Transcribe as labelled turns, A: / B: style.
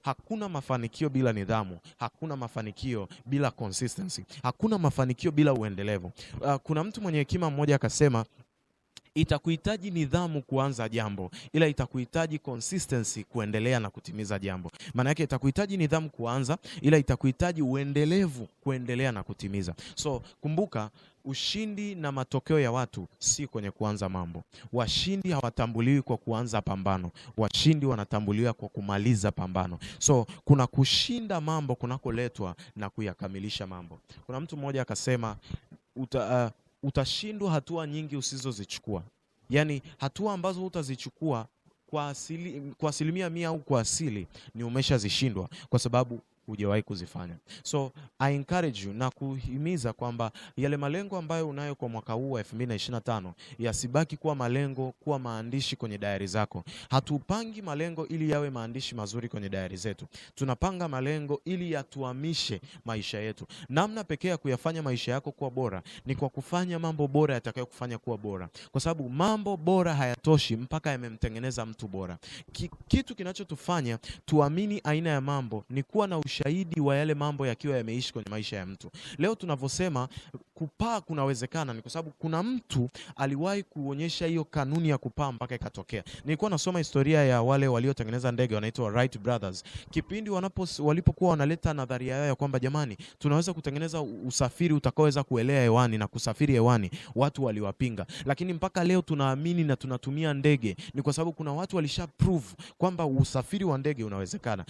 A: Hakuna mafanikio bila nidhamu, hakuna mafanikio bila consistency, hakuna mafanikio bila uendelevu. Kuna mtu mwenye hekima mmoja akasema, itakuhitaji nidhamu kuanza jambo, ila itakuhitaji consistency kuendelea na kutimiza jambo. Maana yake itakuhitaji nidhamu kuanza, ila itakuhitaji uendelevu kuendelea na kutimiza. So kumbuka, ushindi na matokeo ya watu si kwenye kuanza mambo. Washindi hawatambuliwi kwa kuanza pambano, washindi wanatambuliwa kwa kumaliza pambano. So kuna kushinda mambo kunakoletwa na kuyakamilisha mambo. Kuna mtu mmoja akasema, utashindwa hatua nyingi usizozichukua. Yaani hatua ambazo utazichukua kwa asilimia 100 au kwa asili ni umeshazishindwa kwa sababu hujawahi kuzifanya. So I encourage you na kuhimiza kwamba yale malengo ambayo unayo kwa mwaka huu wa 2025 yasibaki kuwa malengo, kuwa maandishi kwenye diary zako. Hatupangi malengo ili yawe maandishi mazuri kwenye diary zetu. Tunapanga malengo ili yatuamishe maisha yetu. Namna pekee ya kuyafanya maisha yako kuwa bora ni kwa kufanya mambo bora yatakayokufanya kuwa bora, kwa sababu mambo bora hayatoshi mpaka yamemtengeneza mtu bora. Kitu kinachotufanya tuamini aina ya mambo ni kuwa na ushahidi wa yale mambo yakiwa yameishi kwenye maisha ya mtu. Leo tunavyosema kupaa kunawezekana ni kwa sababu kuna mtu aliwahi kuonyesha hiyo kanuni ya kupaa mpaka ikatokea. Nilikuwa nasoma historia ya wale waliotengeneza ndege wanaitwa Wright Brothers. Kipindi walipokuwa wanaleta nadharia yao ya kwamba jamani, tunaweza kutengeneza usafiri utakaoweza kuelea hewani na kusafiri hewani, watu waliwapinga. Lakini mpaka leo tunaamini na tunatumia ndege ni kwa sababu kuna watu walisha prove kwamba usafiri wa ndege unawezekana.